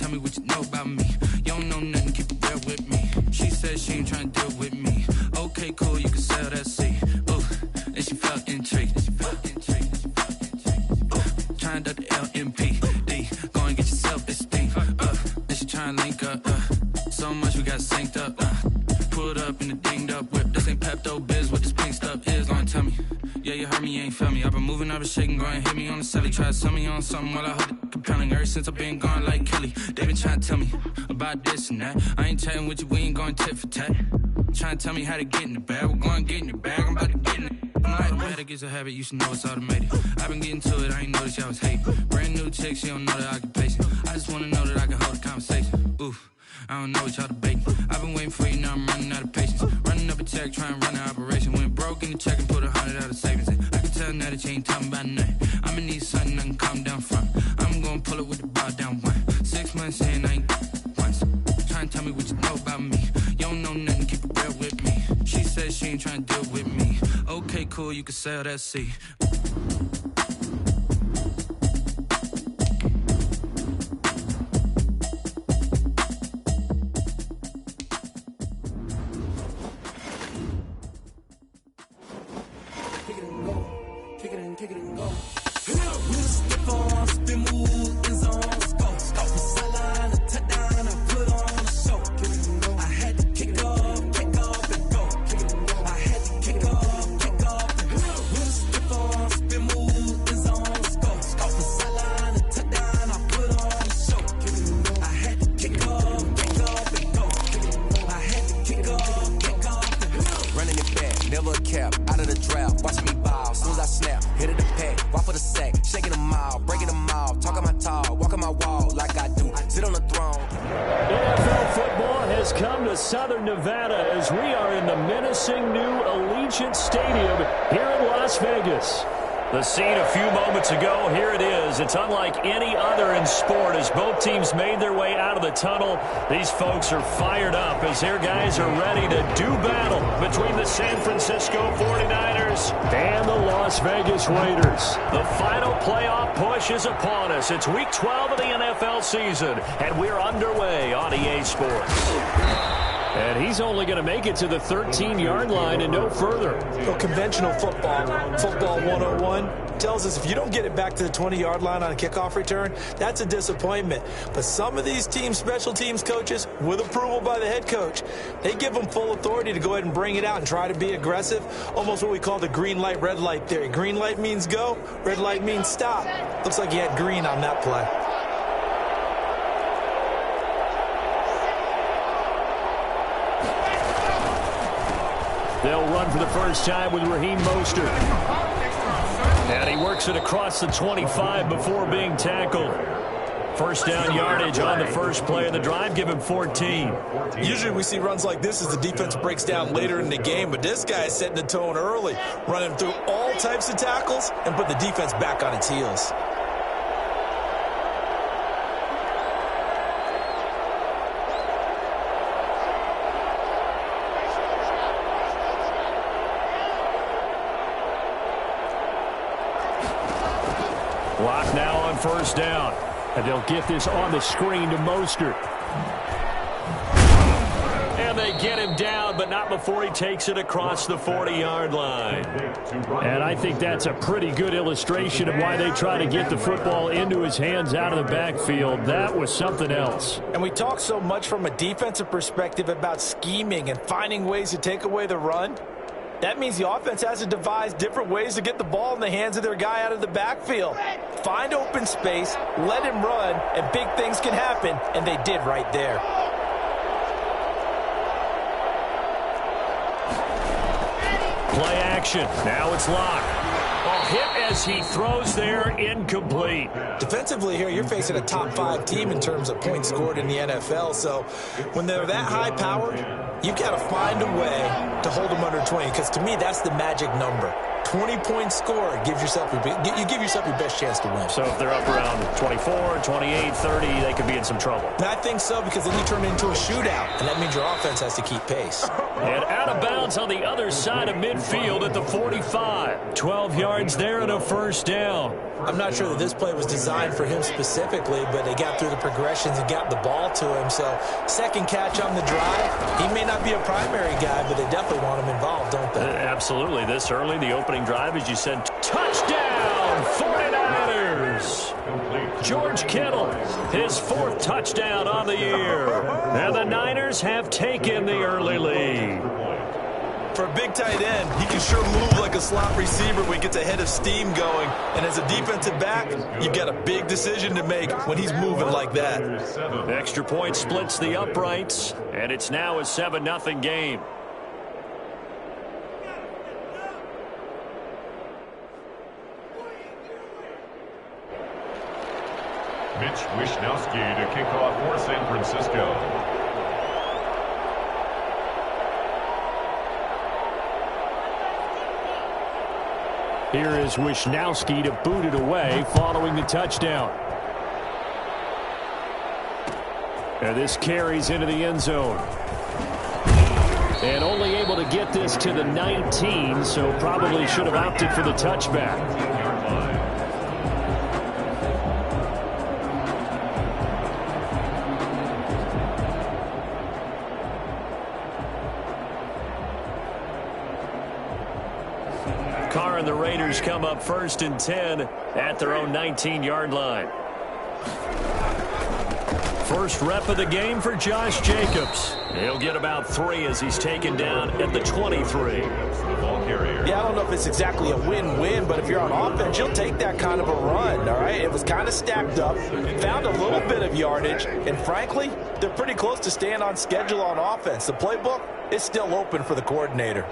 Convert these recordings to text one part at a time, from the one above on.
tell me what you know about me. You don't know nothing, keep it real with me. She said she ain't trying to deal with me. Okay, cool, you can sell that seat. Ooh, and she felt intrigued. Trying to duck the LMPD. Go and get your self-esteem. And she trying to link up. So much we got synced up. Pulled up in the dinged up whip. This ain't Pepto-Biz, what this pink stuff is. Don't tell me. Yeah, you heard me, you ain't felt me. I've been moving, I've been shaking, go and hit me on the celly. Try to sell me on something while I hold it compelling. Ever since I've been gone like Kelly, they been trying to tell me about this and that. I ain't chatting with you, we ain't going tit for tat. Trying to tell me how to get in the bag. We're going to get in the bag, I'm about to get in it. I'm like, man, that gets a habit, you should know it's automated. I've been getting to it, I ain't noticed y'all was hating. Brand new chick, she don't know the occupation. I just want to know that I can hold a conversation. Oof, I don't know what y'all debating. I've been waiting for you, now I'm running out of patience. Running up a check, trying to run an operation. Went broke in the check and put 100 out of savings in. I can tell now that you ain't talking about nothing. I'ma need something I can calm down from. I'm gonna pull it with the bar down one. 6 months in, I ain't once. Trying to tell me what you know about me. You don't know nothing, keep it real with me. She said she ain't trying to deal with me. Okay, cool, you can sell that seat. Southern Nevada as we are in the menacing new Allegiant Stadium here in Las Vegas. The scene a few moments ago, here it is. It's unlike any other in sport as both teams made their way out of the tunnel. These folks are fired up as their guys are ready to do battle between the San Francisco 49ers and the Las Vegas Raiders. The final playoff push is upon us. It's week 12 of the NFL season, and we're underway on EA Sports. And he's only going to make it to the 13-yard line and no further. Well, conventional football 101, tells us if you don't get it back to the 20-yard line on a kickoff return, that's a disappointment. But some of these special teams coaches, with approval by the head coach, they give them full authority to go ahead and bring it out and try to be aggressive. Almost what we call the green light, red light theory. Green light means go, red light means stop. Looks like he had green on that play. They'll run for the first time with Raheem Mostert. And he works it across the 25 before being tackled. First down yardage on the first play of the drive, give him 14. Usually we see runs like this as the defense breaks down later in the game, but this guy is setting the tone early, running through all types of tackles and put the defense back on its heels. Clock now on first down. And they'll get this on the screen to Mostert. And they get him down, but not before he takes it across the 40-yard line. And I think that's a pretty good illustration of why they try to get the football into his hands out of the backfield. That was something else. And we talk so much from a defensive perspective about scheming and finding ways to take away the run. That means the offense has to devise different ways to get the ball in the hands of their guy out of the backfield. Find open space, let him run, and big things can happen, and they did right there. Play action. Now it's locked. A hit as he throws there, incomplete. Defensively here, you're facing a top 5 team in terms of points scored in the NFL. So when they're that high-powered, you've got to find a way to hold them under 20, because to me, that's the magic number. 20-point score, you give yourself your best chance to win. So if they're up around 24, 28, 30, they could be in some trouble. And I think so, because then you turn it into a shootout, and that means your offense has to keep pace. And out of bounds on the other side of midfield at the 45. 12 yards there and a first down. I'm not sure that this play was designed for him specifically, but they got through the progressions and got the ball to him. So second catch on the drive. He may not be a primary guy, but they definitely want him involved, don't they? Absolutely. This early, the opening drive, as you said, touchdown, 49ers. George Kittle, his 4th touchdown on the year. And the Niners have taken the early lead. For a big tight end, he can sure move like a slot receiver when he gets a head of steam going. And as a defensive back, you've got a big decision to make when he's moving like that. Extra point splits the uprights, and it's now a 7-0 game. Mitch Wishnowsky to kick off for San Francisco. Here is Wishnowsky to boot it away following the touchdown. And this carries into the end zone. And only able to get this to the 19, so probably should have opted for the touchback. Carr and the Raiders come up 1st and 10 at their own 19-yard line. First rep of the game for Josh Jacobs. He'll get about 3 as he's taken down at the 23. Yeah, I don't know if it's exactly a win-win, but if you're on offense, you'll take that kind of a run, all right? It was kind of stacked up, found a little bit of yardage, and frankly, they're pretty close to staying on schedule on offense. The playbook is still open for the coordinator.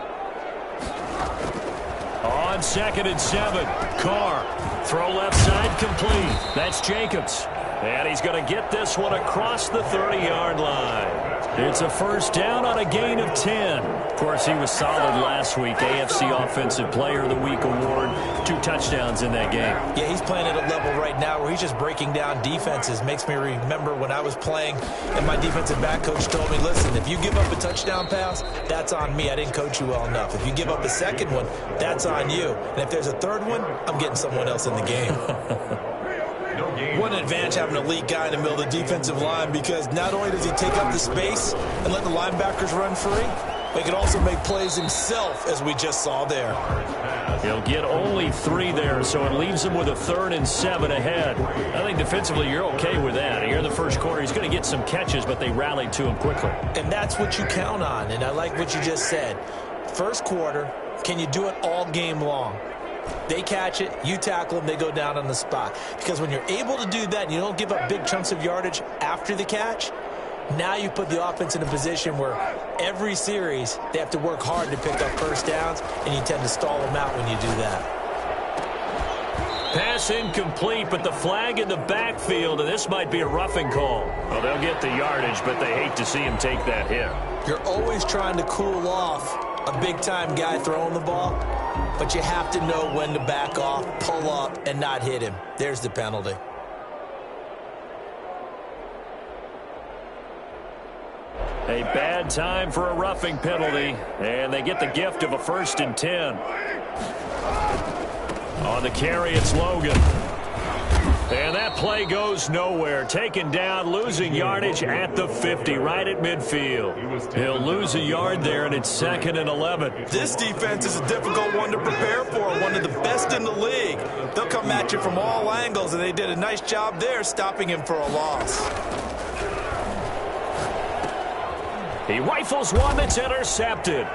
On 2nd and 7, Carr. Throw left side complete. That's Jacobs. And he's going to get this one across the 30-yard line. It's a first down on a gain of 10. Of course, he was solid last week. AFC Offensive Player of the Week award. 2 touchdowns in that game. Yeah, he's playing at a level right now where he's just breaking down defenses. Makes me remember when I was playing and my defensive back coach told me, listen, if you give up a touchdown pass, that's on me. I didn't coach you well enough. If you give up a second one, that's on you. And if there's a third one, I'm getting someone else in the game. What an advantage having an elite guy in the middle of the defensive line, because not only does he take up the space and let the linebackers run free, but he can also make plays himself, as we just saw there. He'll get only 3 there, so it leaves him with a 3rd and 7 ahead. I think defensively you're okay with that. Here in the first quarter, he's going to get some catches, but they rallied to him quickly. And that's what you count on, and I like what you just said. First quarter, can you do it all game long? They catch it, you tackle them, they go down on the spot. Because when you're able to do that and you don't give up big chunks of yardage after the catch, now you put the offense in a position where every series they have to work hard to pick up first downs, and you tend to stall them out when you do that. Pass incomplete, but the flag in the backfield, and this might be a roughing call. Well, they'll get the yardage, but they hate to see him take that hit. You're always trying to cool off a big-time guy throwing the ball, but you have to know when to back off, pull up, and not hit him. There's the penalty. A bad time for a roughing penalty, and they get the gift of a 1st and 10. On the carry, it's Logan. And that play goes nowhere. Taken down, losing yardage at the 50, right at midfield. He'll lose a yard there, and it's 2nd and 11. This defense is a difficult one to prepare for, one of the best in the league. They'll come at you from all angles, and they did a nice job there stopping him for a loss. He rifles one that's intercepted.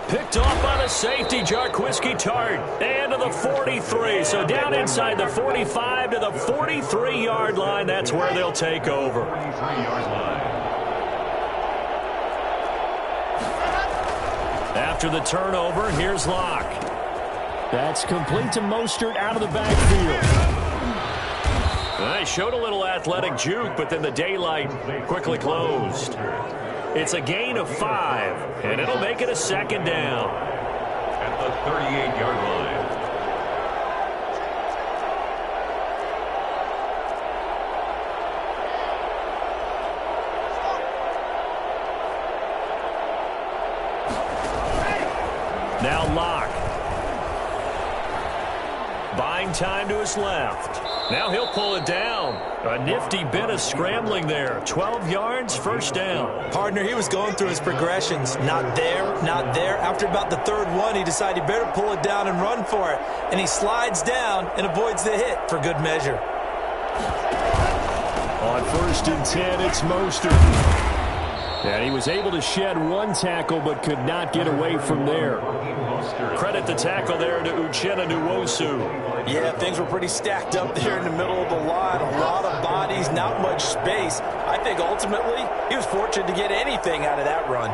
Picked off by the safety, Jarquiski Tart. And to the 43. So down inside the 45 to the 43-yard line. That's where they'll take over. After the turnover, here's Locke. That's complete to Mostert out of the backfield. They showed a little athletic juke, but then the daylight quickly closed. It's a gain of 5, and it'll make it a 2nd down. At the 38-yard line. Now Locke. Buying time to his left. Now he'll pull it down. A nifty bit of scrambling there. 12 yards, first down. Partner, he was going through his progressions. Not there, not there. After about the third one, he decided he better pull it down and run for it. And he slides down and avoids the hit for good measure. On 1st and 10, it's Mostert. And he was able to shed one tackle but could not get away from there. Credit the tackle there to Uchenna Nwosu. Yeah, things were pretty stacked up there in the middle of the line. A lot of bodies, not much space. I think ultimately he was fortunate to get anything out of that run.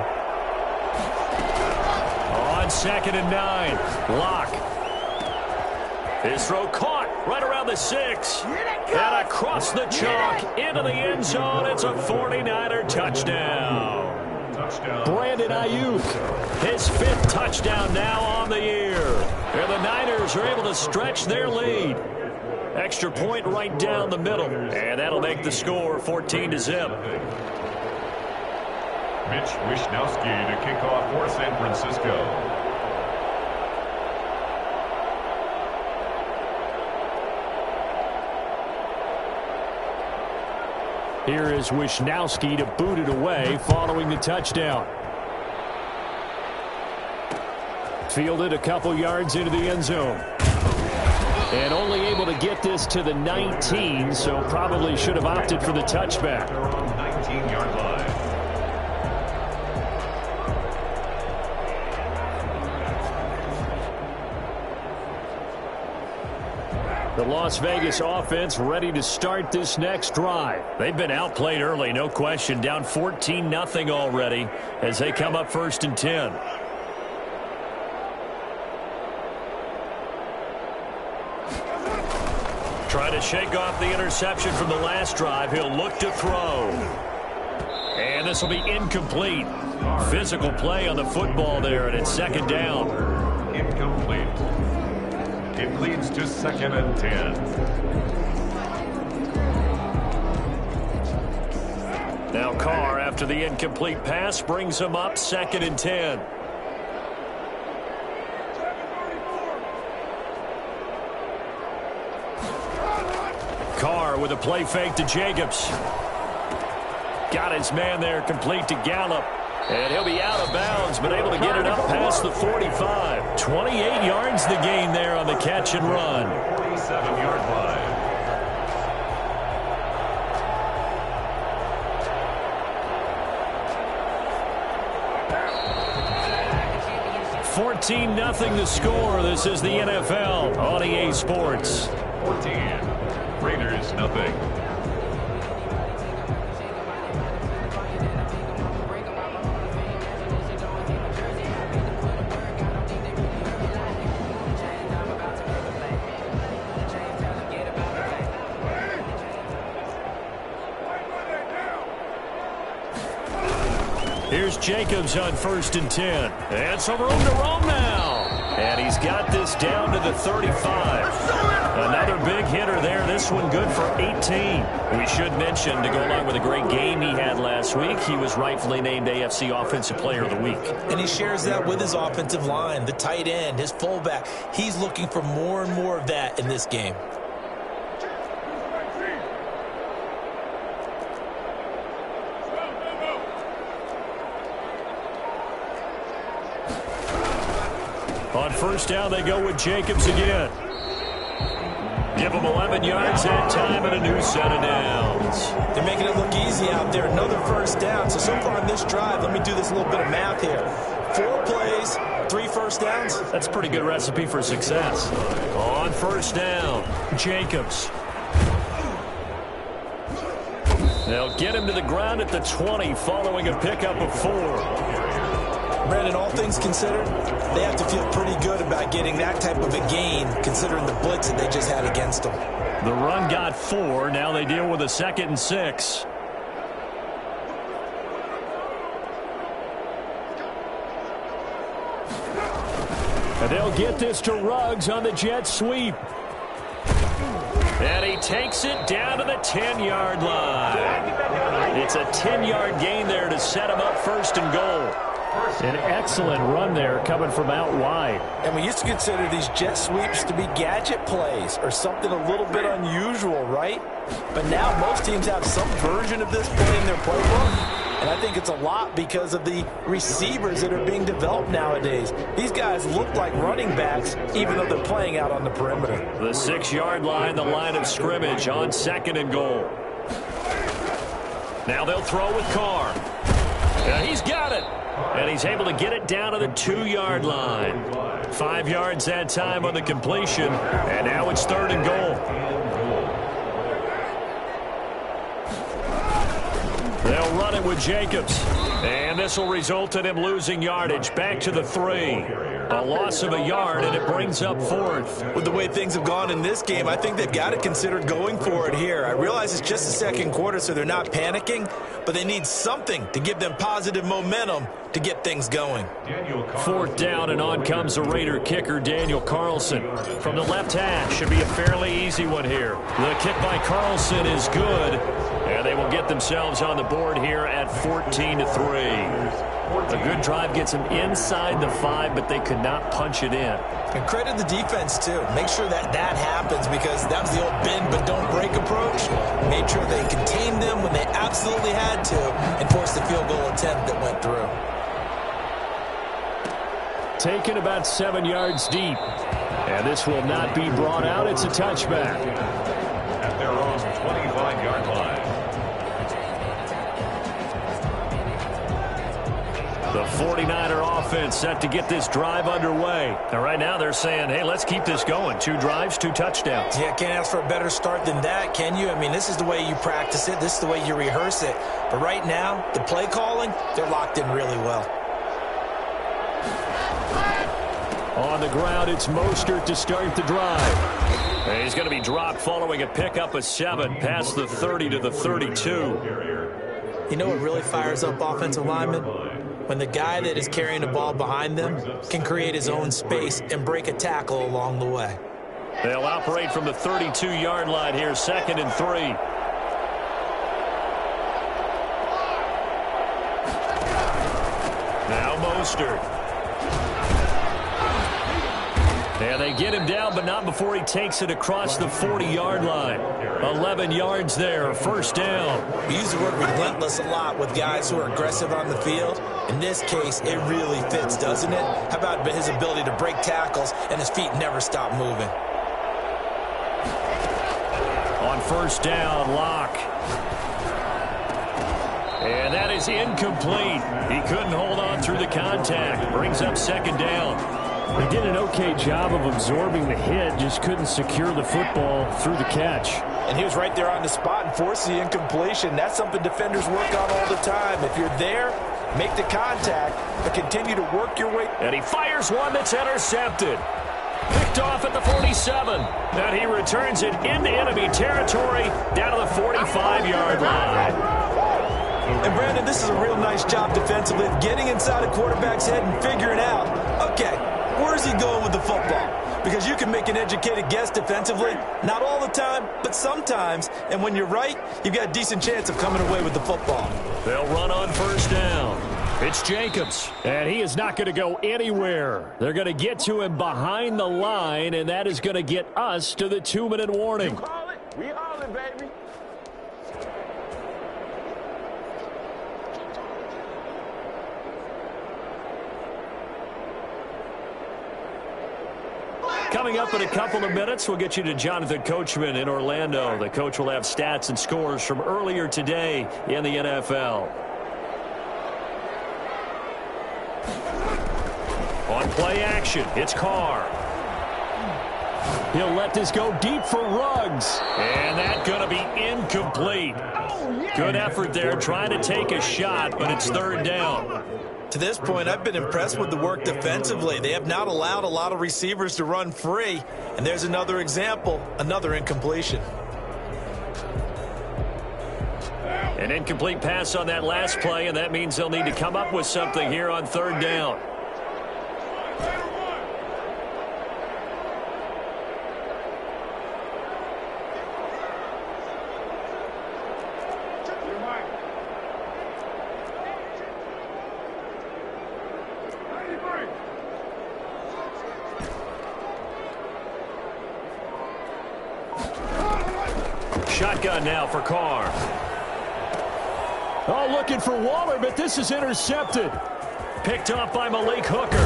On 2nd and 9, Locke. His throw caught right around the 6. And across the chalk into the end zone. It's a 49er touchdown. Brandon Ayuk, his 5th touchdown now on the year. And the Niners are able to stretch their lead. Extra point right down the middle. And that'll make the score 14-0. Mitch Wishnowsky to kick off for San Francisco. Here is Wishnowsky to boot it away following the touchdown. Fielded a couple yards into the end zone. And only able to get this to the 19, so probably should have opted for the touchback. 19-yard line. The Las Vegas offense ready to start this next drive. They've been outplayed early, no question. Down 14-0 already as they come up 1st and 10. Trying to shake off the interception from the last drive. He'll look to throw. And this will be incomplete. Physical play on the football there, and it's 2nd down. Incomplete. It leads to 2nd and 10. Now Carr, after the incomplete pass, brings him up 2nd and 10. Carr with a play fake to Jacobs. Got his man there, complete to Gallup. And he'll be out of bounds, but able to get it up past the 45. 28 yards the gain there on the catch and run. 47-yard line. 14-0 the score. This is the NFL on EA Sports. 14. Raiders, nothing. Here's Jacobs on 1st and 10. And some room to roam now. And he's got this down to the 35. Another big hitter there. This one good for 18. We should mention, to go along with a great game he had last week, he was rightfully named AFC Offensive Player of the Week. And he shares that with his offensive line, the tight end, his fullback. He's looking for more and more of that in this game. On 1st down, they go with Jacobs again. Give him 11 yards that time and a new set of downs. They're making it look easy out there. Another 1st down. So far on this drive, let me do this little bit of math here. 4 plays, 3 first downs. That's a pretty good recipe for success. On 1st down, Jacobs. They'll get him to the ground at the 20 following a pickup of 4. Brandon, all things considered, they have to feel pretty good about getting that type of a gain, considering the blitz that they just had against them. The run got 4. Now they deal with a 2nd and 6. And they'll get this to Ruggs on the jet sweep. And he takes it down to the 10-yard line. It's a 10-yard gain there to set him up 1st and goal. An excellent run there coming from out wide. And we used to consider these jet sweeps to be gadget plays or something a little bit unusual, right? But now most teams have some version of this play in their playbook. And I think it's a lot because of the receivers that are being developed nowadays. These guys look like running backs, even though they're playing out on the perimeter. The 6-yard line, the line of scrimmage on 2nd and goal. Now they'll throw with Carr. And he's got it. And he's able to get it down to the 2-yard line. 5 yards that time on the completion. And now it's 3rd and goal. They'll run it with Jacobs. And this will result in him losing yardage back to the 3. A loss of a yard, and it brings up 4th. With the way things have gone in this game, I think they've got to consider going for it here. I realize it's just the 2nd quarter, so they're not panicking, but they need something to give them positive momentum to get things going. 4th down, and on comes the Raider kicker, Daniel Carlson. From the left hash, should be a fairly easy one here. The kick by Carlson is good, and they will get themselves on the board here at 14-3. A good drive gets them inside the 5, but they could not punch it in. And credit the defense, too. Make sure that happens, because that was the old bend but don't break approach. Made sure they contained them when they absolutely had to and forced the field goal attempt that went through. Taken about 7 yards deep. And this will not be brought out. It's a touchback. At their own 25-yard line. The 49er offense set to get this drive underway. And right now they're saying, hey, let's keep this going. 2 drives, 2 touchdowns. Yeah, can't ask for a better start than that, can you? I mean, this is the way you practice it. This is the way you rehearse it. But right now, the play calling, they're locked in really well. On the ground, it's Mostert to start the drive. And he's going to be dropped following a pickup of 7 past the 30 to the 32. You know what really fires up offensive linemen? When the guy that is carrying the ball behind them can create his own space and break a tackle along the way. They'll operate from the 32-yard line here, 2nd and 3. Now Mostert. And they get him down, but not before he takes it across the 40-yard line. 11 yards there, 1st down. We use the word relentless a lot with guys who are aggressive on the field. In this case, it really fits, doesn't it? How about his ability to break tackles and his feet never stop moving? On 1st down, Locke. And that is incomplete. He couldn't hold on through the contact. Brings up 2nd down. They did an okay job of absorbing the hit, just couldn't secure the football through the catch. And he was right there on the spot and forced the incompletion. That's something defenders work on all the time. If you're there, make the contact, but continue to work your way. And he fires one that's intercepted. Picked off at the 47. And he returns it into enemy territory down to the 45-yard line. And Brandon, this is a real nice job defensively of getting inside a quarterback's head and figuring out, okay, where's he going with the football? Because you can make an educated guess defensively. Not all the time, but sometimes. And when you're right, you've got a decent chance of coming away with the football. They'll run on 1st down. It's Jacobs. And he is not going to go anywhere. They're going to get to him behind the line, and that is going to get us to the 2-minute warning. You call it? We all it, baby. Coming up in a couple of minutes, we'll get you to Jonathan Coachman in Orlando. The coach will have stats and scores from earlier today in the NFL. On play action, it's Carr. He'll let this go deep for Ruggs. And that's going to be incomplete. Good effort there, trying to take a shot, but it's 3rd down. To this point, I've been impressed with the work defensively. They have not allowed a lot of receivers to run free. And there's another example, another incompletion. An incomplete pass on that last play, and that means they'll need to come up with something here on 3rd down. shotgun now for Carr. Oh, looking for Waller, but this is intercepted. Picked off by Malik Hooker.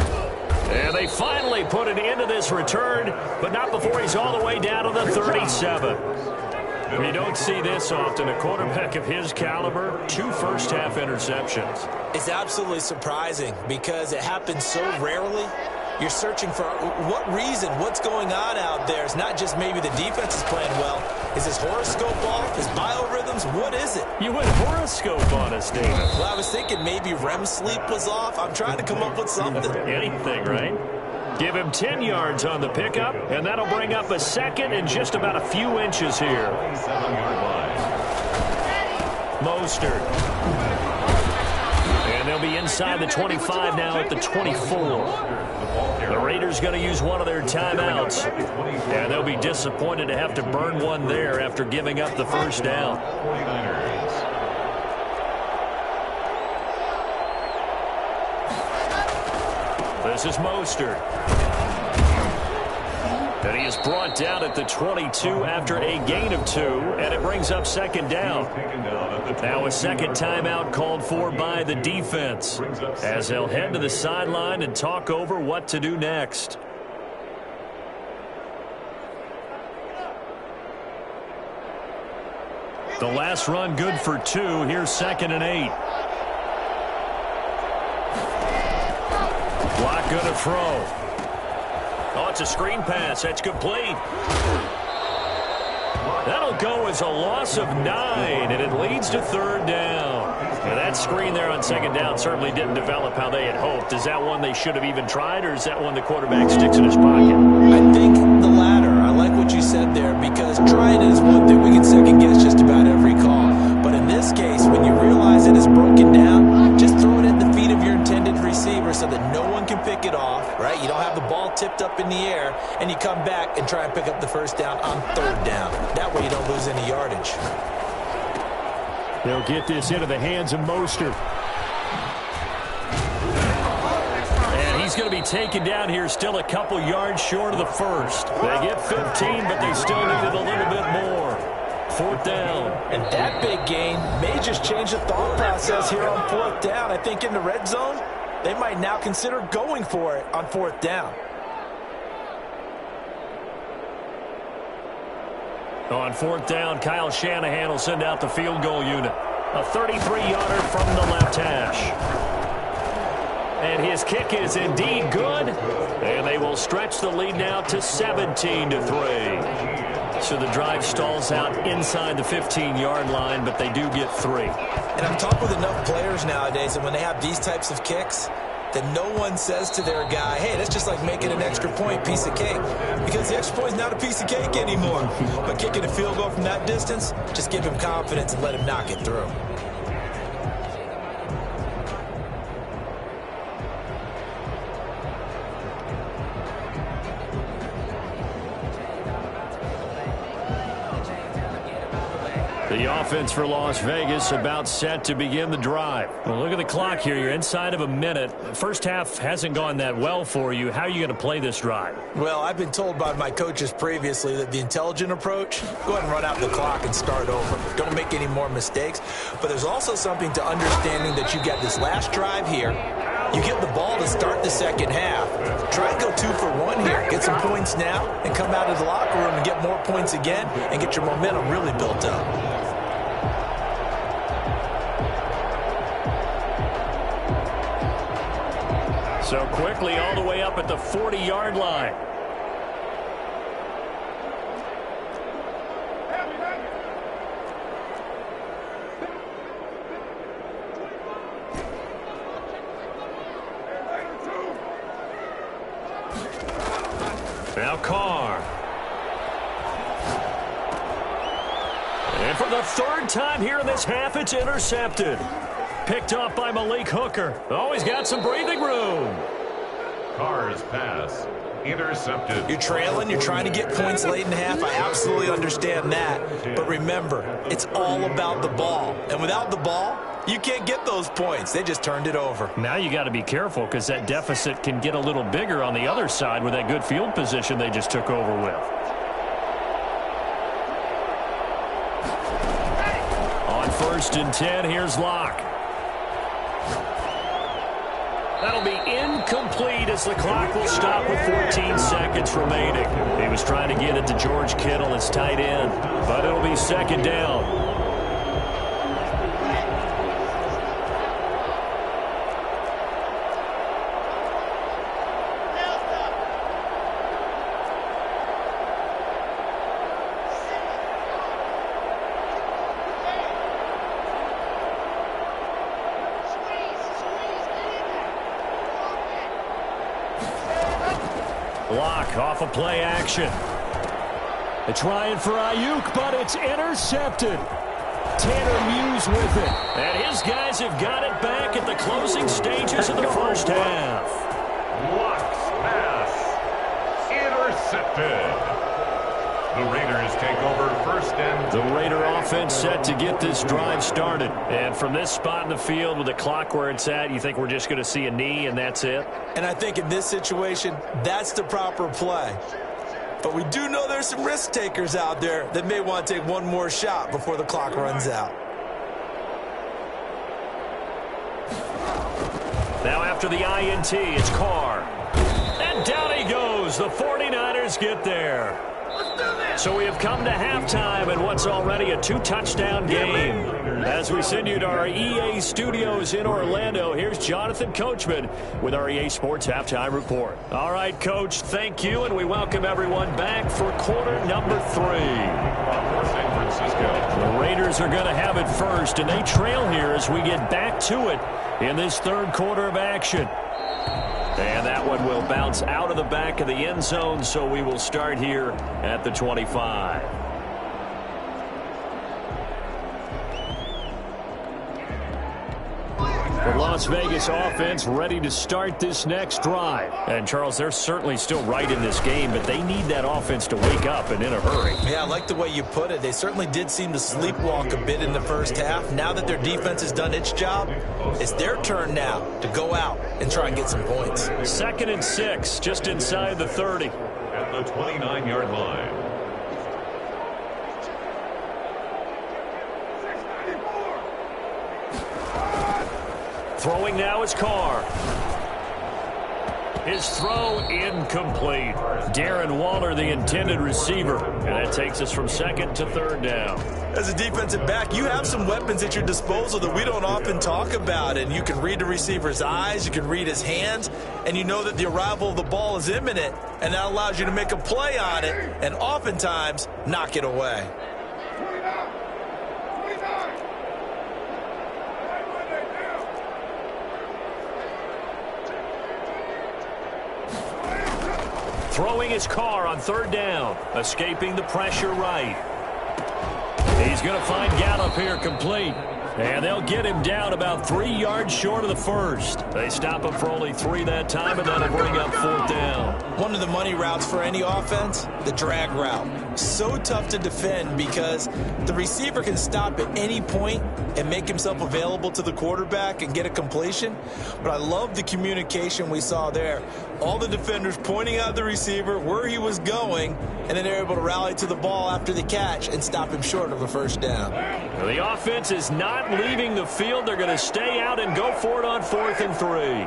And they finally put an end to this return, but not before he's all the way down to the 37. You don't see this often. A quarterback of his caliber, 2 first-half interceptions. It's absolutely surprising because it happens so rarely. You're searching for what reason, what's going on out there. It's not just maybe the defense is playing well. Is his horoscope off? His biorhythms? What is it? You went horoscope on us, David. Well, I was thinking maybe REM sleep was off. I'm trying to come up with something. Anything, right? Give him 10 yards on the pickup, and that'll bring up a second and just about a few inches here. Mostert. And they'll be inside the 25 now at the 24. The Raiders going to use one of their timeouts, and they'll be disappointed to have to burn one there after giving up the first down. This is Mostert. And he is brought down at the 22 after a gain of 2, and it brings up second down. Now a second timeout called for by the defense as they'll head to the sideline and talk over what to do next. The last run good for 2. Here's 2nd and 8. Block good to throw. Oh, it's a screen pass. That's complete. That'll go as a loss of 9, and it leads to 3rd down. Now, that screen there on 2nd down certainly didn't develop how they had hoped. Is that one they should have even tried, or is that one the quarterback sticks in his pocket? I think the latter. I like what you said there because trying it is one thing. We can second-guess just about every call. But in this case, when you realize it is broken down, just throw it at the feet of your intended receiver so that no one can pick it off, right? You don't have the ball tipped up in the air, and you come back and try and pick up the first down on 3rd down. That way you don't lose any yardage. They'll get this into the hands of Mostert. And he's going to be taken down here still a couple yards short of the first. They get 15, but they still needed a little bit more. 4th down. And that big gain may just change the thought process here on 4th down. I think in the red zone, they might now consider going for it on 4th down. On 4th down, Kyle Shanahan will send out the field goal unit. A 33-yarder from the left hash. And his kick is indeed good. And they will stretch the lead now to 17-3. So the drive stalls out inside the 15-yard line, but they do get 3. And I've talked with enough players nowadays that when they have these types of kicks, that no one says to their guy, hey, that's just like making an extra point, piece of cake. Because the extra point is not a piece of cake anymore. But kicking a field goal from that distance, just give him confidence and let him knock it through. The offense for Las Vegas about set to begin the drive. Well, look at the clock here. You're inside of a minute. First half hasn't gone that well for you. How are you going to play this drive? Well, I've been told by my coaches previously that the intelligent approach, go ahead and run out the clock and start over. Don't make any more mistakes. But there's also something to understanding that you get this last drive here. You get the ball to start the second half. Try and go 2 for 1 here. Get some points now and come out of the locker room and get more points again and get your momentum really built up. So quickly all the way up at the 40-yard line. Now Carr. And for the 3rd time here in this half, it's intercepted. Picked off by Malik Hooker. Oh, he's got some breathing room. Carr's pass intercepted. You're trailing. You're trying to get points late in the half. I absolutely understand that. But remember, it's all about the ball. And without the ball, you can't get those points. They just turned it over. Now you got to be careful because that deficit can get a little bigger on the other side with that good field position they just took over with. 1st and 10. Here's Locke. That'll be incomplete as the clock will stop with 14 seconds remaining. He was trying to get it to George Kittle, his tight end, but it'll be 2nd down. Block off a play action. They're trying for Ayuk, but it's intercepted. Tanner Muse with it. And his guys have got it back at the closing stages of the first half. Locks pass. Intercepted. The Raiders take over 1st and 10. The Raider offense set to get this drive started. And from this spot in the field with the clock where it's at, you think we're just going to see a knee and that's it? And I think in this situation, that's the proper play. But we do know there's some risk takers out there that may want to take one more shot before the clock runs out. Now after the INT, it's Carr. And down he goes. The 49ers get there. So we have come to halftime in what's already a 2-touchdown game. As we send you to our EA studios in Orlando, here's Jonathan Coachman with our EA Sports Halftime Report. All right, Coach, thank you, and we welcome everyone back for quarter number 3. San Francisco. The Raiders are going to have it first, and they trail here as we get back to it in this 3rd quarter of action. And that one will bounce out of the back of the end zone, so we will start here at the 25. The Las Vegas offense ready to start this next drive. And, Charles, they're certainly still right in this game, but they need that offense to wake up and in a hurry. Yeah, I like the way you put it. They certainly did seem to sleepwalk a bit in the first half. Now that their defense has done its job, it's their turn now to go out and try and get some points. 2nd and 6, just inside the 30. At the 29-yard line. Throwing now is Carr. His throw incomplete. Darren Waller, the intended receiver. And that takes us from 2nd to 3rd down. As a defensive back, you have some weapons at your disposal that we don't often talk about. And you can read the receiver's eyes, you can read his hands, and you know that the arrival of the ball is imminent. And that allows you to make a play on it and oftentimes knock it away. Throwing his Carr on 3rd down. Escaping the pressure right. He's going to find Gallup here complete. And they'll get him down about 3 yards short of the first. They stop him for only 3 that time, and that'll bring up 4th down. One of the money routes for any offense, the drag route. So tough to defend because the receiver can stop at any point and make himself available to the quarterback and get a completion. But I love the communication we saw there. All the defenders pointing out the receiver, where he was going, and then they're able to rally to the ball after the catch and stop him short of a 1st down. Well, the offense is not leaving the field. They're going to stay out and go for it on 4th and 3.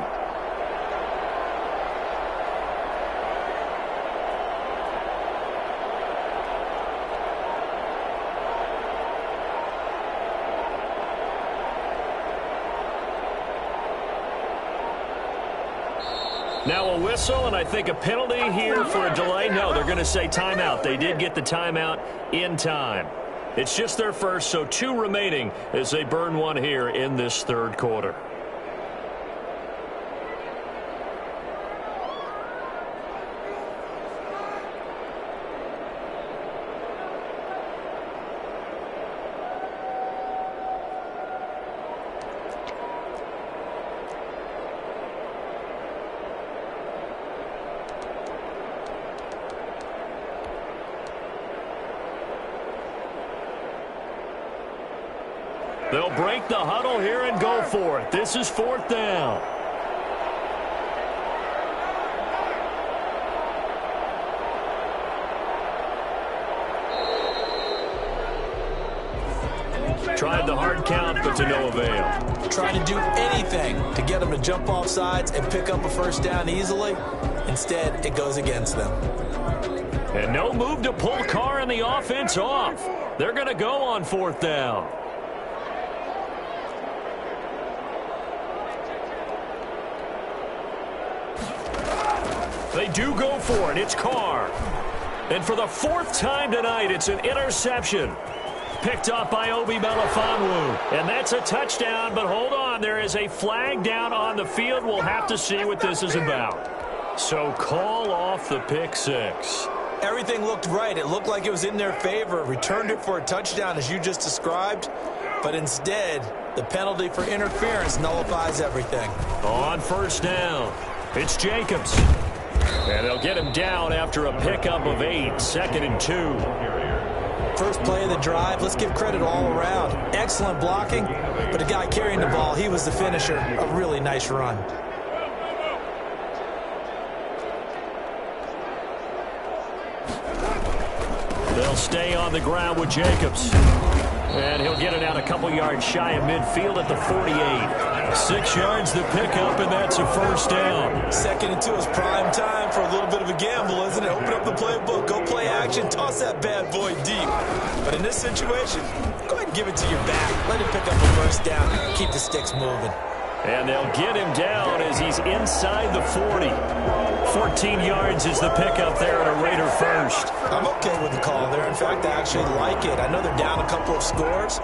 Now a whistle, and I think a penalty here for a delay. No, they're going to say timeout. They did get the timeout in time. It's just their first, so 2 remaining as they burn one here in this 3rd quarter. They'll break the huddle here and go for it. This is 4th down. Tried the hard count to no avail. Trying to do anything to get them to jump off sides and pick up a first down easily. Instead, it goes against them. And no move to pull Carr and the offense off. They're going to go on 4th down. They do go for it. It's Carr. And for the 4th time tonight, it's an interception. Picked off by Obi Melifonwu. And that's a touchdown, but hold on. There is a flag down on the field. We'll have to see what this is about. So call off the pick 6. Everything looked right. It looked like it was in their favor. Returned it for a touchdown, as you just described. But instead, the penalty for interference nullifies everything. On 1st down, it's Jacobs. And they'll get him down after a pickup of 8, 2nd and 2. First play of the drive, let's give credit all around. Excellent blocking, but the guy carrying the ball, he was the finisher. A really nice run. They'll stay on the ground with Jacobs. And he'll get it out a couple yards shy of midfield at the 48. 6 yards to pick up, and that's a first down. 2nd and 2 is prime time for a little bit of a gamble, isn't it? Open up the playbook, go play action, toss that bad boy deep. But in this situation, go ahead and give it to your back. Let him pick up a first down. Keep the sticks moving. And they'll get him down as he's inside the 40. 14 yards is the pickup there at a Raider first. I'm okay with the call there. In fact, I actually like it. I know they're down a couple of scores,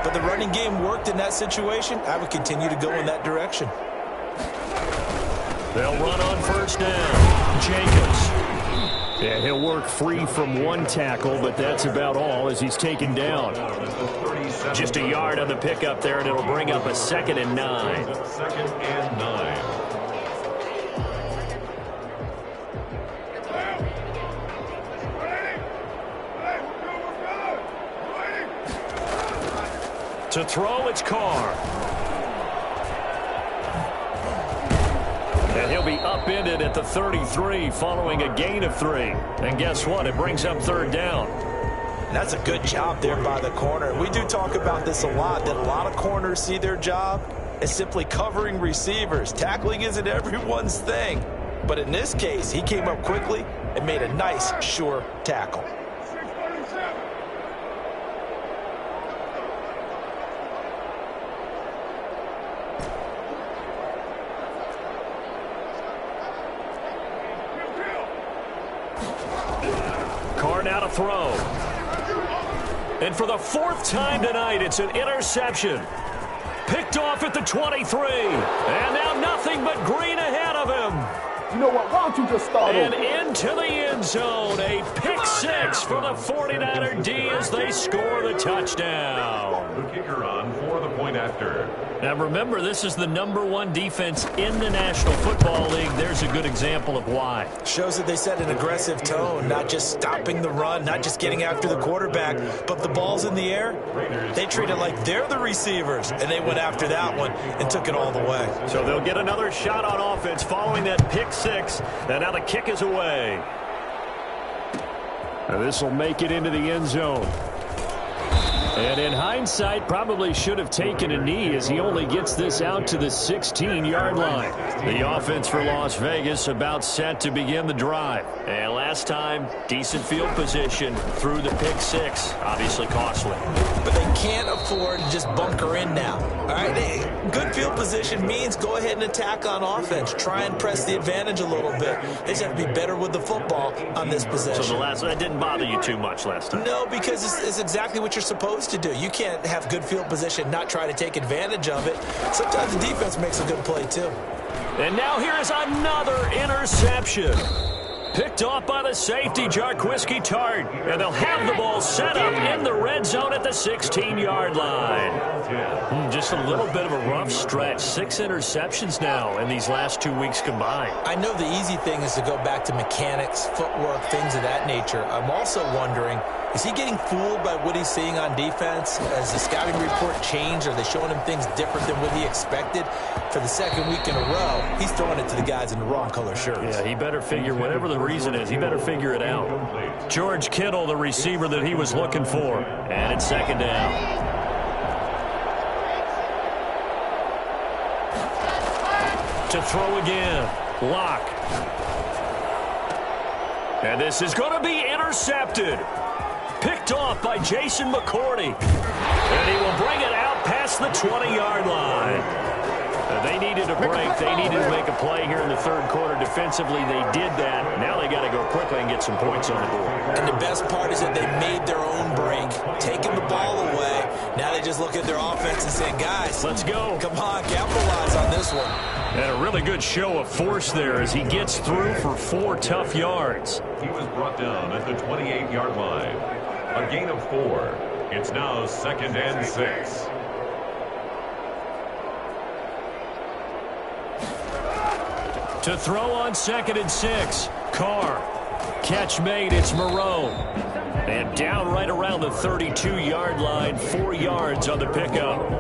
but the running game worked in that situation. I would continue to go in that direction. They'll run on 1st down. Jacobs. And he'll work free from 1 tackle, but that's about all as he's taken down. Just a yard on the pickup there, and it'll bring up a 2nd and 9. 2nd and 9. To throw, it's Carr. And he'll be upended at the 33 following a gain of 3. And guess what? It brings up 3rd down. That's a good job there by the corner. We do talk about this a lot, that a lot of corners see their job as simply covering receivers. Tackling isn't everyone's thing. But in this case, he came up quickly and made a nice, sure tackle. Carr now to throw. And for the 4th time tonight, it's an interception. Picked off at the 23. And now nothing but green ahead of him. You know what? Why don't you just start And into the end zone. A pick 6 for the 49er D as they score the touchdown. The kicker on for the point after. Now remember, this is the #1 defense in the National Football League. There's a good example of why. Shows that they set an aggressive tone, not just stopping the run, not just getting after the quarterback, but if the ball's in the air, they treat it like they're the receivers, and they went after that one and took it all the way. So they'll get another shot on offense following that pick 6, and now the kick is away. Now this will make it into the end zone. And in hindsight, probably should have taken a knee as he only gets this out to the 16-yard line. The offense for Las Vegas about set to begin the drive. And last time, decent field position through the pick 6. Obviously costly. But they can't afford to just bunker in now. All right, good field position means go ahead and attack on offense. Try and press the advantage a little bit. They just have to be better with the football on this possession. So that didn't bother you too much last time? No, because it's exactly what you're supposed to do. You can't have good field position, not try to take advantage of it. Sometimes the defense makes a good play, too. And now here is another interception. Picked off by the safety, Jarquiski Tart. And they'll have the ball set up in the red zone at the 16-yard line. Just a little bit of a rough stretch. 6 interceptions now in these last 2 weeks combined. I know the easy thing is to go back to mechanics, footwork, things of that nature. I'm also wondering, is he getting fooled by what he's seeing on defense? Has the scouting report changed? Are they showing him things different than what he expected? For the 2nd week in a row, he's throwing it to the guys in the wrong color shirts. Yeah, he better figure, whatever the reason is, he better figure it out. George Kittle, the receiver that he was looking for. And it's 2nd down. To throw again. Lock. And this is going to be intercepted. Picked off by Jason McCourty. And he will bring it out past the 20-yard line. They needed a break. They needed to make a play here in the third quarter. Defensively, they did that. Now they got to go quickly and get some points on the board. And the best part is that they made their own break, taking the ball away. Now they just look at their offense and say, guys, let's go. Come on, capitalize on this one. And a really good show of force there as he gets through for 4 tough yards. He was brought down at the 28-yard line. A gain of 4. It's now 2nd and 6. To throw on 2nd and 6. Carr. Catch made. It's Moreau. And down right around the 32-yard line. 4 yards on the pickup.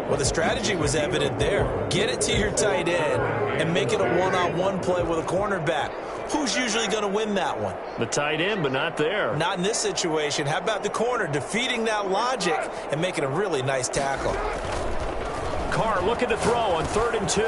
Well, the strategy was evident there. Get it to your tight end and make it a one-on-one play with a cornerback. Who's usually going to win that one? The tight end, but not there. Not in this situation. How about the corner defeating that logic and making a really nice tackle? Carr looking to throw on 3rd and 2.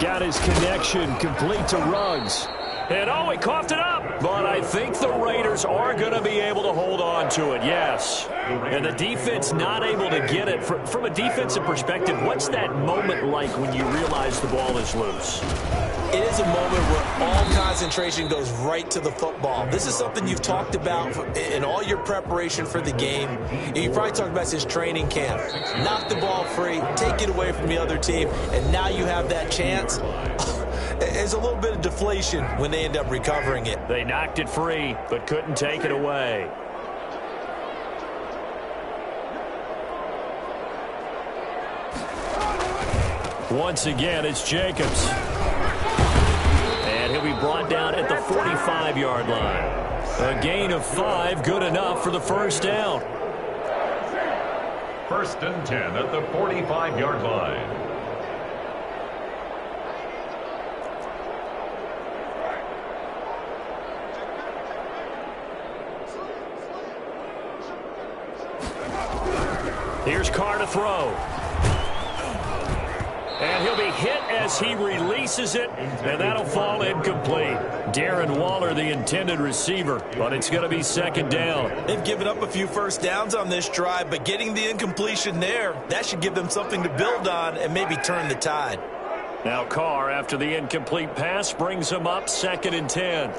Got his connection complete to Ruggs. And oh, he coughed it up. But I think the Raiders are going to be able to hold on to it, yes. And the defense not able to get it. From a defensive perspective, what's that moment like when you realize the ball is loose? It is a moment where all concentration goes right to the football. This is something you've talked about in all your preparation for the game. You probably talked about since training camp. Knock the ball free, take it away from the other team, and now you have that chance. There's a little bit of deflation when they end up recovering it. They knocked it free, but couldn't take it away. Once again, it's Jacobs. And he'll be brought down at the 45-yard line. A gain of 5, good enough for the first down. 1st and 10 at the 45-yard line. Here's Carr to throw. And he'll be hit as he releases it, and that'll fall incomplete. Darren Waller, the intended receiver, but it's going to be 2nd down. They've given up a few first downs on this drive, but getting the incompletion there, that should give them something to build on and maybe turn the tide. Now Carr, after the incomplete pass, brings him up 2nd and 10.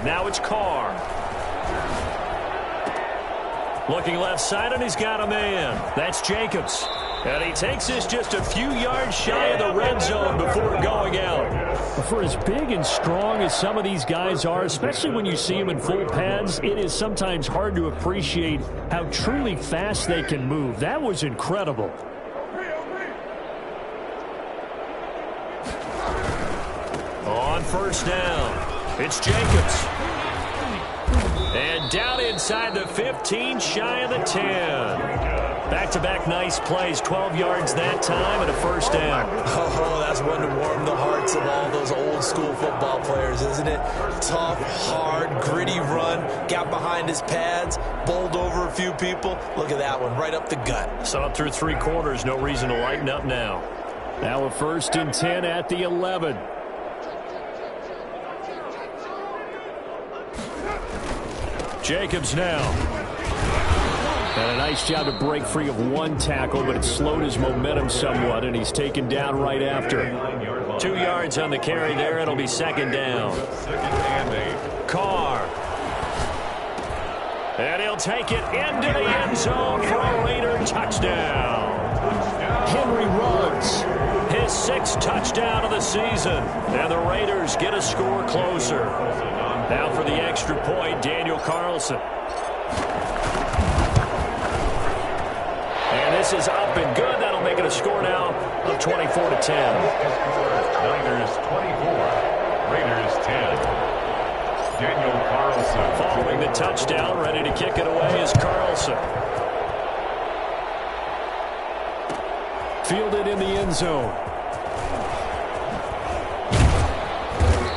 Now it's Carr. Looking left side, and he's got a man. That's Jacobs. And he takes this just a few yards shy of the red zone before going out. For as big and strong as some of these guys are, especially when you see them in full pads, it is sometimes hard to appreciate how truly fast they can move. That was incredible. On 1st down. It's Jacobs. And down inside the 15, shy of the 10. Back-to-back nice plays, 12 yards that time and a 1st down. Oh, that's one to warm the hearts of all those old-school football players, isn't it? Tough, hard, gritty run, got behind his pads, bowled over a few people. Look at that one, right up the gut. So up through 3 quarters, no reason to lighten up now. Now a 1st and 10 at the 11. Jacobs now. And a nice job to break free of one tackle, but it slowed his momentum somewhat, and he's taken down right after. 2 yards on the carry there. It'll be 2nd down. Carr. And he'll take it into the end zone for a Raider touchdown. Henry Ruggs. His 6th touchdown of the season. And the Raiders get a score closer. Now for the extra point, Daniel Carlson. And this is up and good. That'll make it a score now of 24-10. Niners 24, Raiders 10. Daniel Carlson. Following the touchdown, ready to kick it away is Carlson. Fielded in the end zone.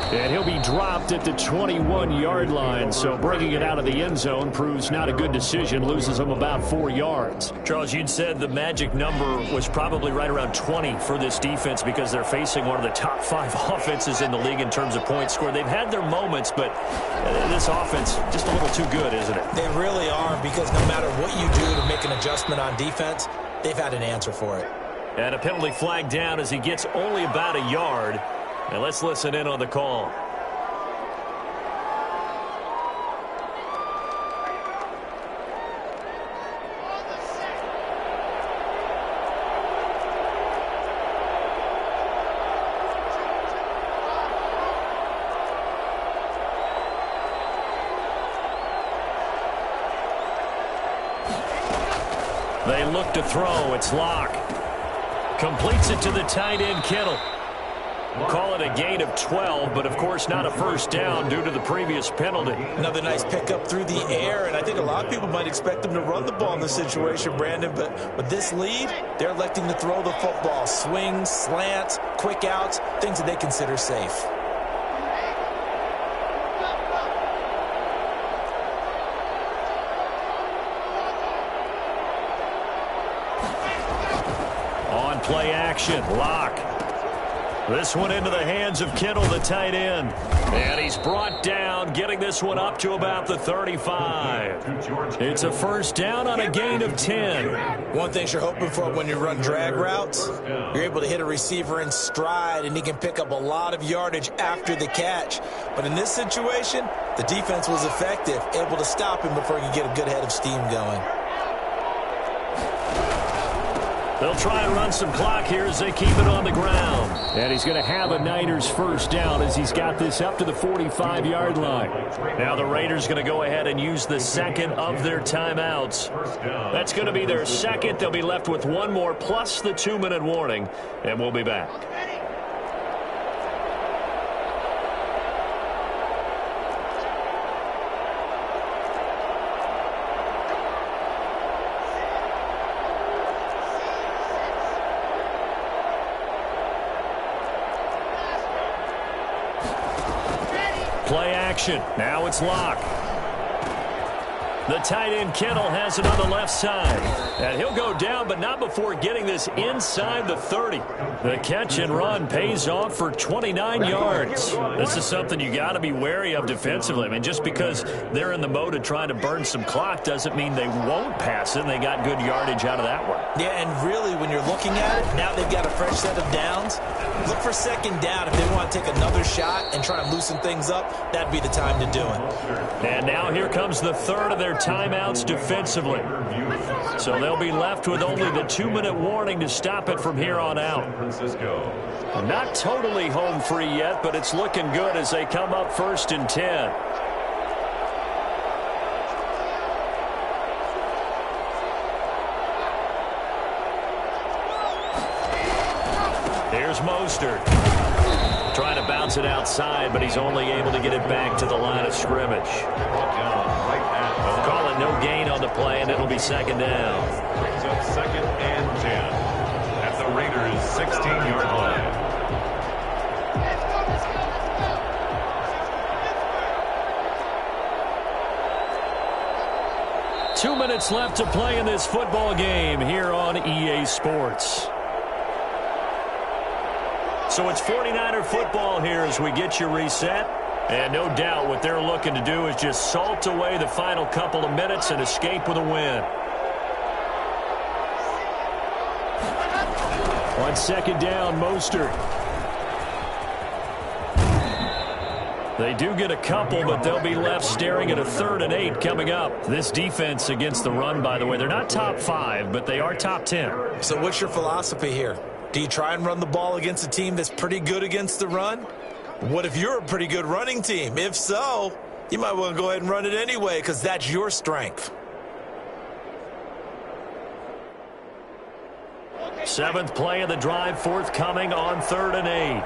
And he'll be dropped at the 21-yard line, so bringing it out of the end zone proves not a good decision, loses him about 4 yards. Charles, you'd said the magic number was probably right around 20 for this defense because they're facing one of the top 5 offenses in the league in terms of points scored. They've had their moments, but this offense just a little too good, isn't it? They really are, because no matter what you do to make an adjustment on defense, they've had an answer for it. And a penalty flag down as he gets only about a yard. And let's listen in on the call. They look to throw. It's Locke. Completes it to the tight end, Kittle. Call it a gain of 12, but of course not a first down due to the previous penalty. Another nice pickup through the air, and I think a lot of people might expect them to run the ball in this situation, Brandon, but with this lead, they're electing to throw the football. Swings, slants, quick outs, things that they consider safe. On play action, Locke. This one into the hands of Kittle, the tight end. And he's brought down, getting this one up to about the 35. It's a first down on a gain of 10. One thing you're hoping for when you run drag routes, you're able to hit a receiver in stride, and he can pick up a lot of yardage after the catch. But in this situation, the defense was effective, able to stop him before he could get a good head of steam going. They'll try and run some clock here as they keep it on the ground. And he's going to have a Niners first down as he's got this up to the 45-yard line. Now the Raiders going to go ahead and use the second of their timeouts. That's going to be their second. They'll be left with one more plus the 2-minute warning, and we'll be back. Play action. Now it's Locke. The tight end Kittle has it on the left side. And he'll go down, but not before getting this inside the 30. The catch and run pays off for 29 yards. This is something you got to be wary of defensively. I mean, just because they're in the mode of trying to burn some clock doesn't mean they won't pass it. They got good yardage out of that one. Yeah, and really, when you're looking at it, now they've got a fresh set of downs. Look for second down. If they want to take another shot and try to loosen things up, that'd be the time to do it. And now here comes the third of their timeouts defensively. So they'll be left with only the 2-minute warning to stop it from here on out. Not totally home free yet, but it's looking good as they come up 1st and 10. Here's Mostert. Trying to bounce it outside, but he's only able to get it back to the line of scrimmage. Call it no gain on the play, and it'll be second down. Brings up 2nd and 10 at the Raiders' 16-yard line. Two minutes left to play in this football game here on EA Sports. So it's 49er football here as we get you reset. And no doubt what they're looking to do is just salt away the final couple of minutes and escape with a win. On second down, Mostert. They do get a couple, but they'll be left staring at a 3rd and 8 coming up. This defense against the run, by the way, they're not top 5, but they are top 10. So what's your philosophy here? Do you try and run the ball against a team that's pretty good against the run? What if you're a pretty good running team? If so, you might want to go ahead and run it anyway because that's your strength. 7th play of the drive forthcoming on 3rd and 8.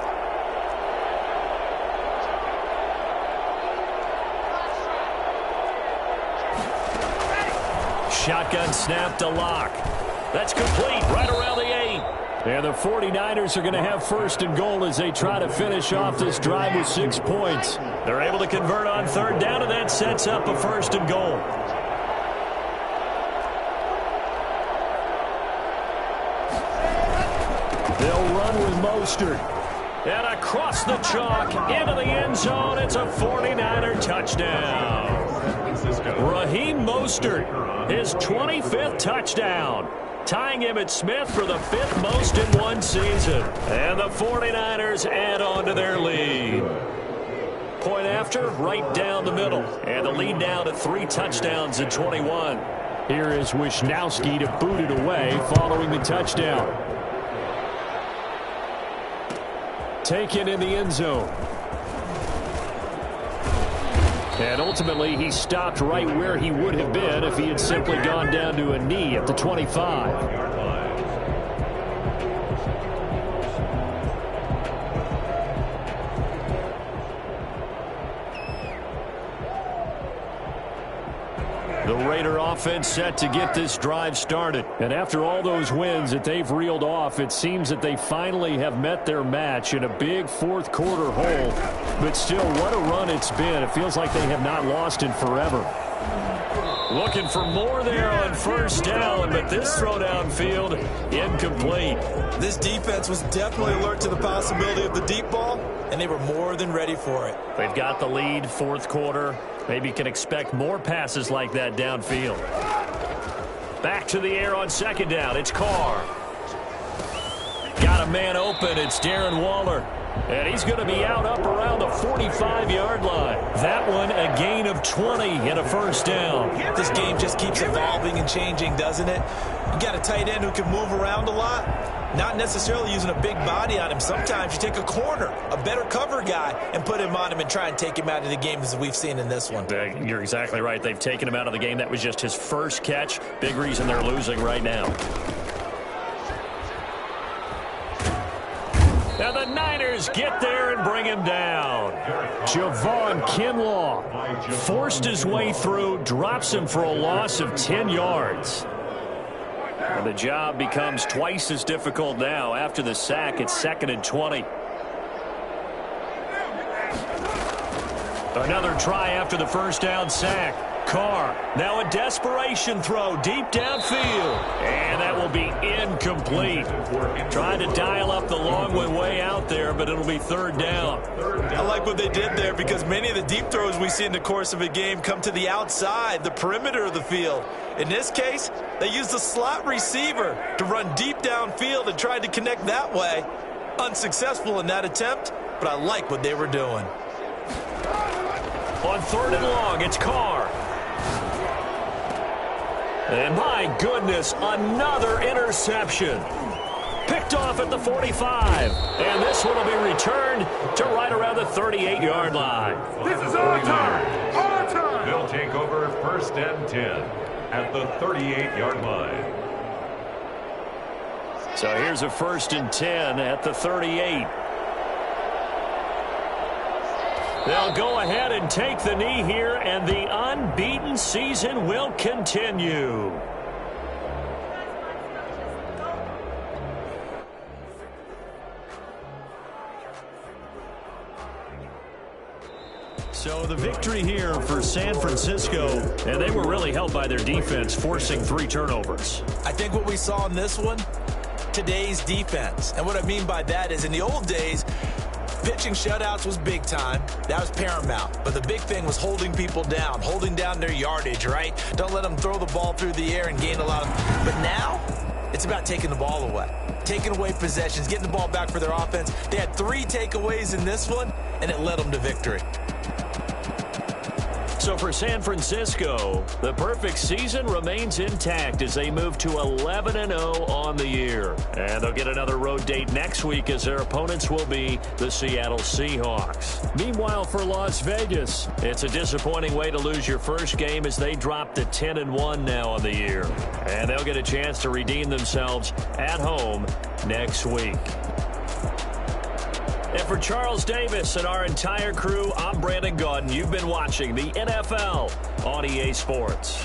Shotgun snap to Locke. That's complete right around the 8. And the 49ers are going to have first and goal as they try to finish off this drive with 6 points. They're able to convert on third down, and that sets up a first and goal. They'll run with Mostert. And across the chalk, into the end zone, it's a 49er touchdown. Raheem Mostert, his 25th touchdown, tying Emmitt Smith for the 5th most in one season. And the 49ers add on to their lead. Point after, right down the middle. And the lead now to 3 touchdowns in 21. Here is Wisnowski to boot it away following the touchdown. Taken in the end zone. And ultimately, he stopped right where he would have been if he had simply gone down to a knee at the 25. The Raider offense set to get this drive started. And after all those wins that they've reeled off, it seems that they finally have met their match in a big fourth quarter hole. But still, what a run it's been. It feels like they have not lost in forever. Looking for more there on first down, but this throw downfield incomplete. This defense was definitely alert to the possibility of the deep ball, and they were more than ready for it. They've got the lead, fourth quarter. Maybe can expect more passes like that downfield. Back to the air on second down. It's Carr. Got a man open. It's Darren Waller. And he's going to be out up around the 45-yard line. That one a gain of 20 and a first down. This game just keeps evolving and changing, doesn't it? You got a tight end who can move around a lot. Not necessarily using a big body on him. Sometimes you take a corner, a better cover guy, and put him on him and try and take him out of the game as we've seen in this one. You're exactly right. They've taken him out of the game. That was just his first catch. Big reason they're losing right now. Now the Niners get there and bring him down. Javon Kinlaw Forced his way through, drops him for a loss of 10 yards. And the job becomes twice as difficult now. After the sack, it's 2nd and 20. Another try after the first down sack. Carr, now a desperation throw deep downfield. And that will be incomplete. Trying to dial up the long way out there, but it'll be third down. I like what they did there because many of the deep throws we see in the course of a game come to the outside, the perimeter of the field. In this case, they used the slot receiver to run deep downfield and tried to connect that way. Unsuccessful in that attempt, but I like what they were doing. On third and long, it's Carr. And my goodness, another interception. Picked off at the 45. And this one will be returned to right around the 38-yard line. This is our time. Our time. They'll take over 1st and 10 at the 38-yard line. So here's a 1st and 10 at the 38. They'll go ahead and take the knee here, and the unbeaten season will continue. So the victory here for San Francisco, and they were really helped by their defense, forcing 3 turnovers. I think what we saw in this one, today's defense. And what I mean by that is in the old days, pitching shutouts was big time. That was paramount. But the big thing was holding people down, holding down their yardage, right? Don't let them throw the ball through the air and gain a lot of... But now, it's about taking the ball away. Taking away possessions, getting the ball back for their offense. They had 3 takeaways in this one, and it led them to victory. So for San Francisco, the perfect season remains intact as they move to 11-0 on the year. And they'll get another road date next week as their opponents will be the Seattle Seahawks. Meanwhile, for Las Vegas, it's a disappointing way to lose your first game as they drop to 10-1 now on the year. And they'll get a chance to redeem themselves at home next week. And for Charles Davis and our entire crew, I'm Brandon Gaudin. You've been watching the NFL on EA Sports.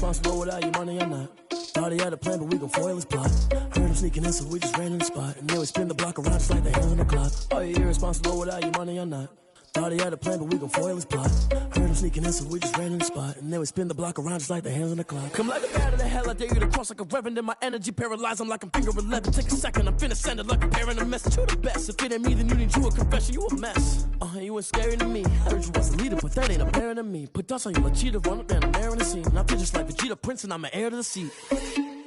irresponsible without your money or not. Thought he had a plan, but we gon' foil his plot. Heard him sneaking in, so we just ran in the spot. And then we spin the block around just like the hands on the clock. Are you irresponsible without your money or not? Thought he had a plan, but we gon' foil his plot. Heard him sneaking in, so we just ran in the spot. And then we spin the block around just like the hands on the clock. Come like a bat of the hell, I dare you to cross like a reverend. And my energy paralyzed, I'm like I'm finger 11. Take a second, I'm finna send it like a parent a message. You the best, if it ain't me, then you need you a confession. You a mess, you ain't scary to me. Heard you was a leader, but that ain't apparent to me. Put dust on you like cheetah, run up and I'm there in the scene. And I feel just like Vegeta Prince and I'm an heir to the seat.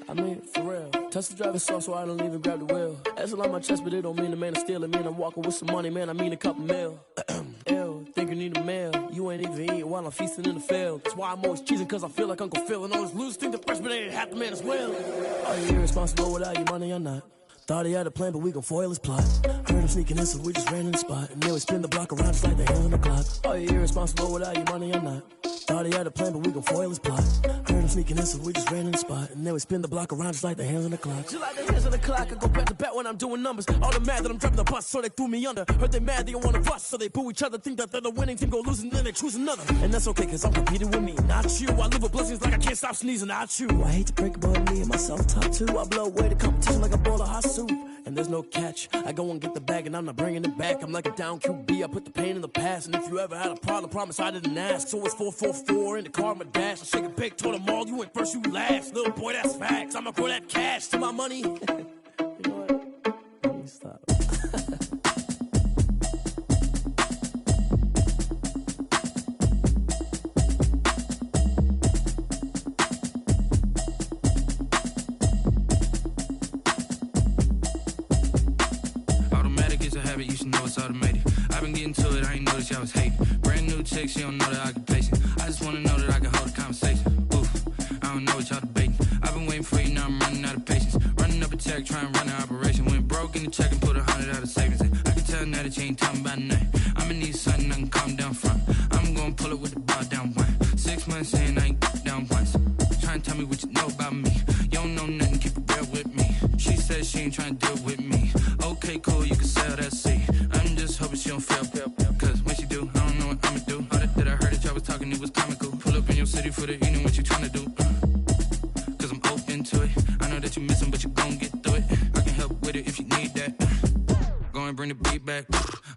I mean, for real. Touch the driver's soft so I don't even grab the wheel. That's on my chest, but it don't mean the man is stealing. Man, I'm walking with some money, man, I mean a couple mil. Ew, think you need a meal. You ain't even eating while I'm feasting in the field. That's why I'm always cheesing, cause I feel like Uncle Phil. And always lose, think the freshman ain't half the man as well. Are you irresponsible without your money or not? Thought he had a plan, but we gon' foil his plot. Heard him sneaking in, so we just ran in the spot. And then we spin the block around just like the hands on the clock. Are you irresponsible without your money or not? Thought he had a plan, but we gon' foil his plot. Heard him sneaking in, so we just ran in the spot. And then we spin the block around just like the hands on the clock. Just like the hands on the clock, I go back to back when I'm doing numbers. All the mad that I'm driving the bus, so they threw me under. Heard they mad, they don't wanna bust, so they boo each other. Think that they're the winning team, go losing, then they choose another. And that's okay, cause I'm competing with me, not you. I live with blessings like I can't stop sneezing, not you. I hate to break about me and myself top two. I blow away the competition like a bowl of hot soup. And there's no catch, I go and get the bag and I'm not bringing it back. I'm like a down QB, I put the pain in the past. And if you ever had a problem, promise I didn't ask. So it's 444 in the car, my dash. I shake a big, told them all, you went first, you last. Little boy, that's facts, I'ma grow that cash to my money. You know what? Let me stop. You should know it's automated. I've been getting to it, I ain't noticed y'all was hating. Brand new chick, she don't know the occupation. I just wanna know that I can hold a conversation. Oof, I don't know what y'all debating. I've been waiting for you, now I'm running out of patience. Running up a check, trying to run an operation. Went broke in the check and put 100 out of savings in. I can tell now that you ain't talking about nothing. I'ma need something I can calm down front. I'm gonna pull it with the bar down one. 6 months in, I ain't down once. Trying to tell me what you know about me. You don't know nothing, keep it real with me. She said she ain't trying to deal with me. Okay, cool, you can sell that seat. I'm just hoping she don't fail. Cause when she do, I don't know what I'ma do. All that I heard that y'all was talking, it was comical. Pull up in your city for the evening, what you tryna do? Cause I'm open to it. I know that you missing, but you gon' get through it. I can help with it if you need that. Go and bring the beat back.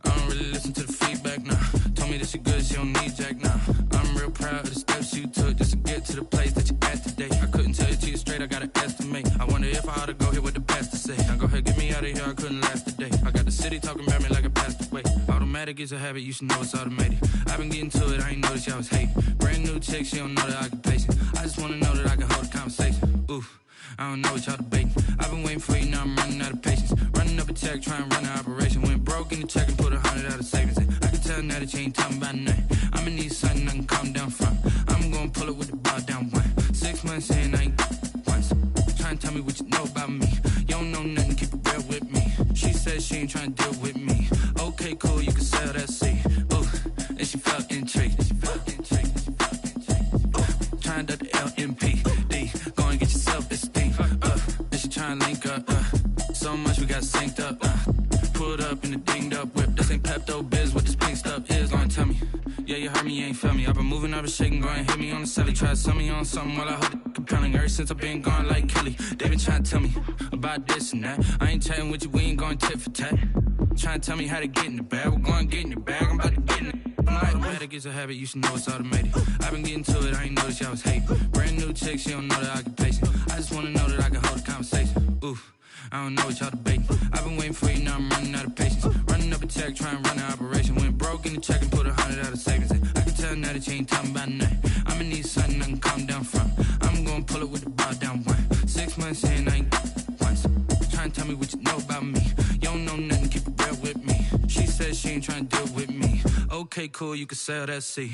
I don't really listen to the feedback, nah. Told me that she good, she don't need jack, nah. I'm real proud of the steps you took just to get to the place that you at today. I couldn't tell you to you straight, I gotta estimate. I wonder if I ought to go here with the best to say. Now go ahead, get me out of here, I couldn't last today. I got the city talking about me like I passed away. Automatic is a habit, you should know it's automated. I've been getting to it, I ain't noticed y'all was hating. Brand new chick, she don't know the occupation. I just wanna know that I can hold a conversation. Oof, I don't know what y'all debating. I've been waiting for you, now I'm running out of patience. Running up a check, trying to run an operation. Went broke in the check and put 100 out of savings in. I can tell now that you ain't talking about nothing. I'ma need something I can calm down front. I'm gonna pull it with the bar down one. 6 months in, I ain't once. Trying to tell me what you know about me. You don't know nothing, keep it real with me. She said she ain't trying to deal with me. Okay, cool, you can sell that seat. Ooh, and she felt intrigued. Trying to the LMPD. Go and get yourself this thing. And she trying to link up. So much we got synced up. Pulled up in the dinged up whip. This ain't Pepto Biz, what this pink stuff is. Long tell me. Yeah, you heard me, you ain't felt me. I've been moving, I've been shaking, go and hit me on the celly. Try to sell me on something while I hold it compelling. Ever since I've been gone like Kelly, they been trying to tell me about this and that. I ain't chatting with you, we ain't going tit for tat. Trying to tell me how to get in the bag, we're going to get in the bag, I'm about to get in it. Automatic is a habit, you should know it's automated. I've been getting to it, I ain't noticed y'all was hating. Brand new chick, she don't know the occupation. I just wanna know that I can hold a conversation. Oof, I don't know what y'all debating. I've been waiting for you, now I'm running out of patience. Running up a check, trying to run an operation. Went broke in the check and put 100 out of savings in. I can tell now that you ain't talking about nothing. I'ma need something I can calm down front. I'm gonna pull it with the bar down one. 6 months in, I ain't once. Trying to tell me what you know about me. You don't know nothing, keep it real with me. She said she ain't trying to deal with me. Okay, cool, you can sell that seat.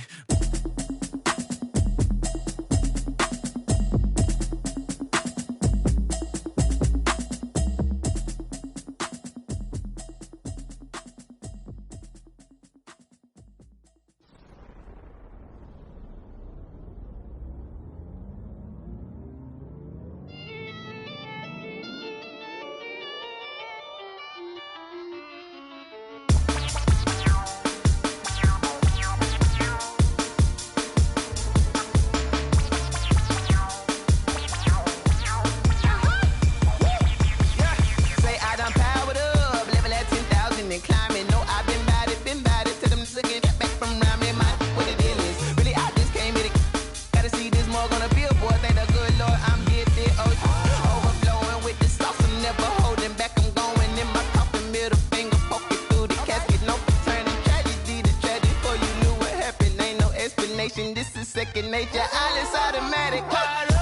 second nature. All is automatic. Caught up.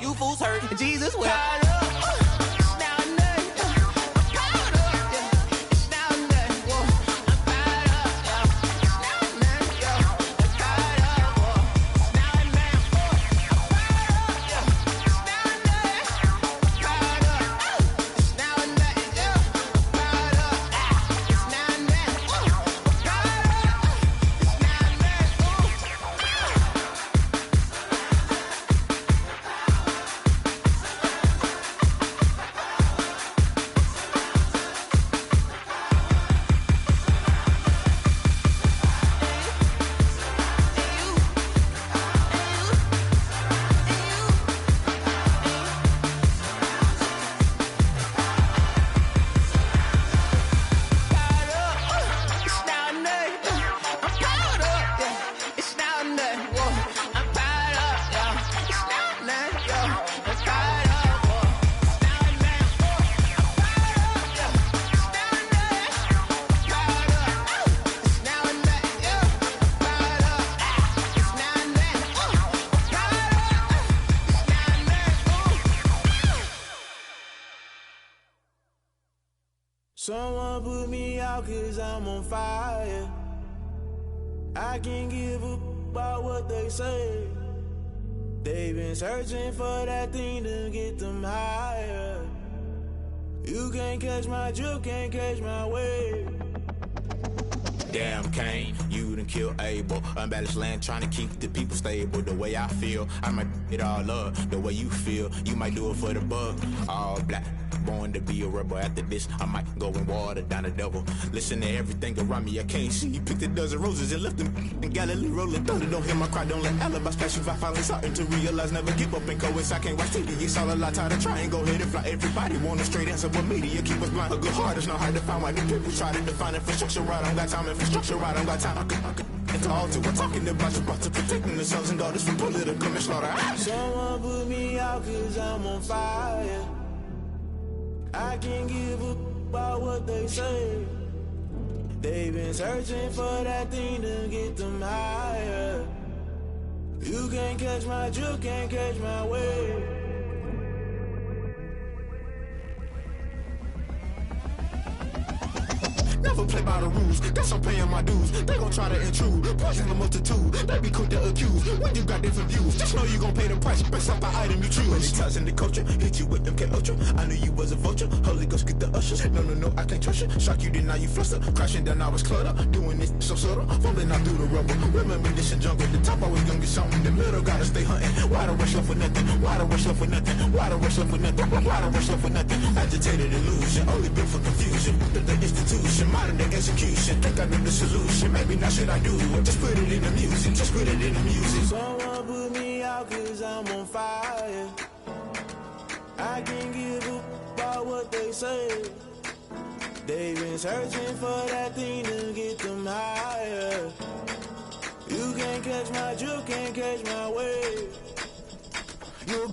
You fools hurt. Jesus will. Someone put me out 'cause I'm on fire. I can't give up about what they say. They've been searching for that thing to get them higher. You can't catch my drift, can't catch my wave. Damn, Kane, you done killed Abel. Unbalanced land, trying to keep the people stable. The way I feel, I might it all up. The way you feel, you might do it for the buck. All black, born to be a rebel. After this, I might go and water down the devil. Listen to everything around me, I can't see. Picked a dozen roses and left them in Galilee rolling thunder. Don't hear my cry, don't let alibis pass you. I finally starting to realize, never give up and coincide. I can't watch TV, it's all a lot. Tired of trying, go ahead and fly. Everybody want a straight answer, but media keep us blind. A good heart is not hard to find. Why do people try to define infrastructure right? I don't got time, infrastructure right, I don't got time. I could into all to. We're talking about you, about to protecting the sons and daughters from political and slaughter. Someone put me out 'cause I'm on fire. I can't give up about what they say. They've been searching for that thing to get them higher. You can't catch my drift, can't catch my wave. Never play by the rules, guess I'm paying my dues. They gon' try to intrude, poison the multitude. They be quick to accuse, when you got different views. Just know you gon' pay the price, based off the item you choose. Many times in the culture, hit you with them K-Ultra. I knew you was a vulture, Holy Ghost get the ushers. No, I can't trust you. Shock you, then now you fluster. Crashing down, I was cluttered. Doing this so subtle, falling out through the rubble. Remember this in jungle, the top I was gonna get something. The middle gotta stay hunting. Why the rush left for nothing? Why the rush left for nothing? Why the rush left for nothing? Why the rush left for nothing? Agitated illusion, only built for confusion. The institution, modern day execution. Think I know the solution. Maybe not should I do it? Just put it in the music. Just put it in the music. Someone put me out 'cause I'm on fire. I can't give up about what they say. They've been searching for that thing to get them higher. You can't catch my drift, can't catch my wave. You're